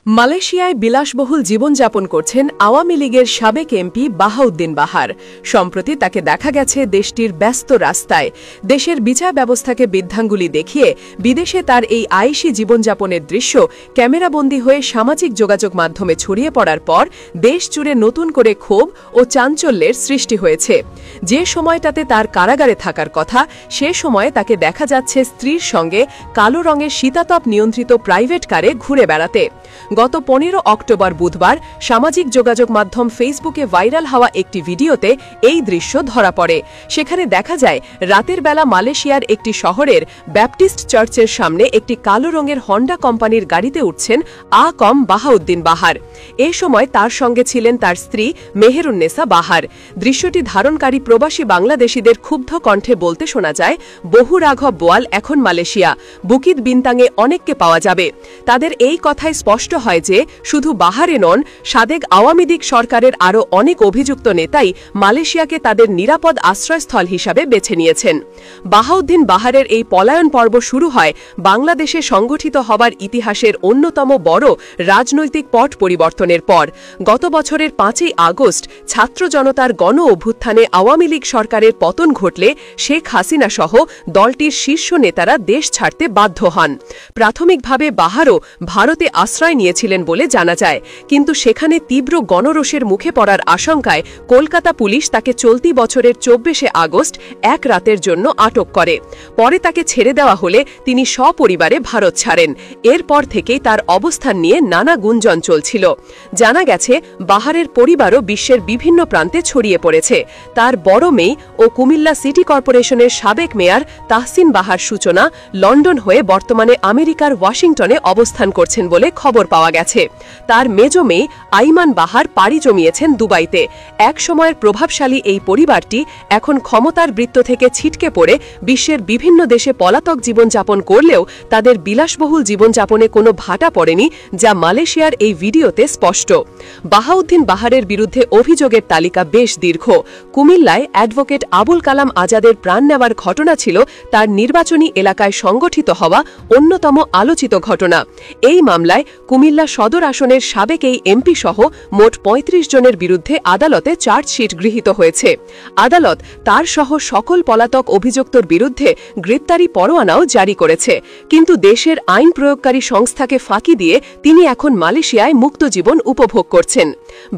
মালয়েশিয়ায় বিলাসবহুল জীবনযাপন করছেন আওয়ামী লীগের সাবেক এমপি বাহাউদ্দিন বাহার। সম্প্রতি তাকে দেখা গেছে দেশটির ব্যস্ত রাস্তায় দেশের বিচার ব্যবস্থাকে বৃদ্ধাঙ্গুলি দেখিয়ে বিদেশে তার এই আয়েশি জীবনযাপনের দৃশ্য ক্যামেরাবন্দী হয়ে সামাজিক যোগাযোগ মাধ্যমে ছড়িয়ে পড়ার পর দেশ জুড়ে নতুন করে ক্ষোভ ও চাঞ্চল্যের সৃষ্টি হয়েছে। যে সময়টাতে তার কারাগারে থাকার কথা, সে সময়ে তাকে দেখা যাচ্ছে স্ত্রীর সঙ্গে কালো রঙের শীতাতপ নিয়ন্ত্রিত প্রাইভেট কারে ঘুরে বেড়াতে। গত 15 অক্টোবর বুধবার সামাজিক যোগাযোগ মাধ্যম ফেসবুকে ভাইরাল হওয়া একটি ভিডিওতে এই দৃশ্য ধরা পড়ে। সেখানে দেখা যায় রাতের বেলা মালয়েশিয়ার একটি শহরের ব্যাপটিস্ট চার্চের সামনে একটি কালো রঙের হন্ডা কোম্পানির গাড়িতে উঠছেন বাহাউদ্দিন বাহার। এ সময় তার সঙ্গে ছিলেন তার স্ত্রী মেহেরুন্নেসা বাহার। দৃশ্যটি ধারণকারী প্রবাসী বাংলাদেশিদের ক্ষুব্ধ কণ্ঠে বলতে শোনা যায়, বহু রাঘব বোয়াল এখন মালয়েশিয়া, বুকিত বিনতাঙে অনেককে পাওয়া যাবে। তাদের এই কথায় স্পষ্ট হয় যে শুধু বাহারে নন, সাবেক আওয়ামী লীগ সরকারের আরও অনেক অভিযুক্ত নেতাই মালয়েশিয়াকে তাদের নিরাপদ আশ্রয়স্থল হিসাবে বেছে নিয়েছেন। বাহাউদ্দিন বাহারের এই পলায়ন পর্ব শুরু হয় বাংলাদেশে সংগঠিত হবার ইতিহাসের অন্যতম বড় রাজনৈতিক পট পরিবর্তনের পর। গত বছরের 5ই আগস্ট ছাত্র জনতার গণ অভ্যুত্থানে আওয়ামী লীগ সরকারের পতন ঘটলে শেখ হাসিনা সহ দলটির শীর্ষ নেতারা দেশ ছাড়তে বাধ্য হন। প্রাথমিকভাবে বাহারও ভারতে আশ্রয় নিয়েছিলেন বলে জানা যায়, কিন্তু সেখানে তীব্র গণরোষের মুখে পড়ার আশঙ্কায় কলকাতা পুলিশ তাকে চলতি বছরের 24শে আগস্ট এক রাতের জন্য আটক করে। পরে তাকে ছেড়ে দেওয়া হলে তিনি সপরিবারে ভারত ছাড়েন। এরপর থেকেই তার অবস্থান নিয়ে নানা গুঞ্জন চলছিল। জানা গেছে বাহারের পরিবারও বিশ্বের বিভিন্ন প্রান্তে ছড়িয়ে পড়েছে। তার বড় মেয়ে ও কুমিল্লা সিটি কর্পোরেশনের সাবেক মেয়র তাহসিন বাহার সূচনা লন্ডন হয়ে বর্তমানে আমেরিকার ওয়াশিংটনে অবস্থান করছেন বলে খবর পাওয়া গেছে। তার মেজ মেয়ে আইমান বাহার পাড়ি জমিয়েছেন দুবাইতে। এক সময়ের প্রভাবশালী এই পরিবারটি এখন ক্ষমতার বৃত্ত থেকে ছিটকে পড়ে বিশ্বের বিভিন্ন দেশে পলাতক জীবনযাপন করলেও তাদের বিলাসবহুল জীবনযাপনে কোনো ভাটা পড়েনি, যা মালয়েশিয়ার এই ভিডিওতে স্পষ্ট। বাহাউদ্দিন বাহারের বিরুদ্ধে অভিযোগের তালিকা বেশ দীর্ঘ। কুমিল্লায় অ্যাডভোকেট আবুল কালাম আজাদের প্রাণ নেওয়ার ঘটনা ছিল তার নির্বাচনী এলাকায় সংগঠিত হওয়া অন্যতম আলোচিত ঘটনা। এই মামলায় কুমিল্লা সদর আসনের সাবেক এই এমপি সহ মোট ৩৫ জনের বিরুদ্ধে আদালতে চার্জশিট গৃহীত হয়েছে। আদালত তার সহ সকল পলাতক অভিযুক্তর বিরুদ্ধে গ্রেপ্তারি পরোয়ানাও জারি করেছে। কিন্তু দেশের আইন প্রয়োগকারী সংস্থাকে ফাঁকি দিয়ে তিনি এখন মালয়েশিয়ায় মুক্ত জীবন উপভোগ করছেন।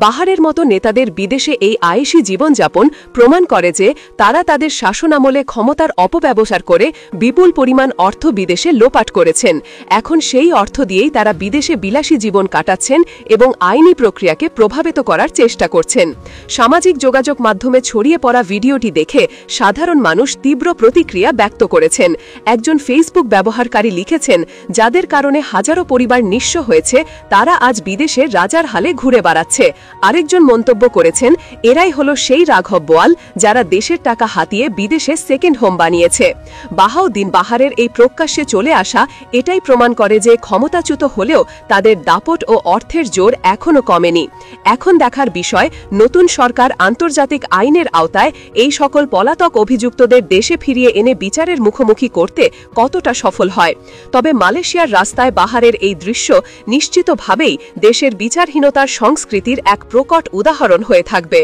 বাহারের মতো নেতাদের বিদেশে এই আয়েশি জীবনযাপন প্রমাণ করে যে তারা তাদের শাসনামলে ক্ষমতার অপব্যবহার করে বিপুল পরিমাণ অর্থ বিদেশে লোপাট করেছেন। এখন সেই অর্থ দিয়েই তারা বিদেশে বিলাসী জীবন কাটাচ্ছেন এবং আইনি প্রক্রিয়াকে প্রভাবিত করার চেষ্টা করছেন। সামাজিক যোগাযোগ মাধ্যমে ছড়িয়ে পড়া ভিডিওটি দেখে সাধারণ মানুষ তীব্র প্রতিক্রিয়া ব্যক্ত করেছেন। একজন ফেসবুক ব্যবহারকারী লিখেছেন, যাদের কারণে হাজারো পরিবার নিঃস্ব হয়েছে তারা আজ বিদেশে রাজার হালে ঘুরে বেড়াচ্ছে। আরেকজন মন্তব্য করেছেন, এরাই হলো সেই রাঘব বোয়াল যারা দেশের টাকা হাতিয়ে বিদেশে সেকেন্ড হোম বানিয়েছে। বাহাউদ্দিন বাহারের এই প্রকাশ্যে চলে আসা এটাই প্রমাণ করে যে ক্ষমতাচ্যুত হলেও তাদের দাপট ও অর্থের জোর এখনও কমেনি। এখন দেখার বিষয়, নতুন সরকার আন্তর্জাতিক আইনের আওতায় এই সকল পলাতক অভিযুক্তদের দেশে ফিরিয়ে এনে বিচারের মুখোমুখি করতে কতটা সফল হয়। তবে মালয়েশিয়ার রাস্তায় বাহারের এই দৃশ্য নিশ্চিতভাবেই দেশের বিচারহীনতার সংস্কৃতির এক প্রকট উদাহরণ হয়ে থাকবে।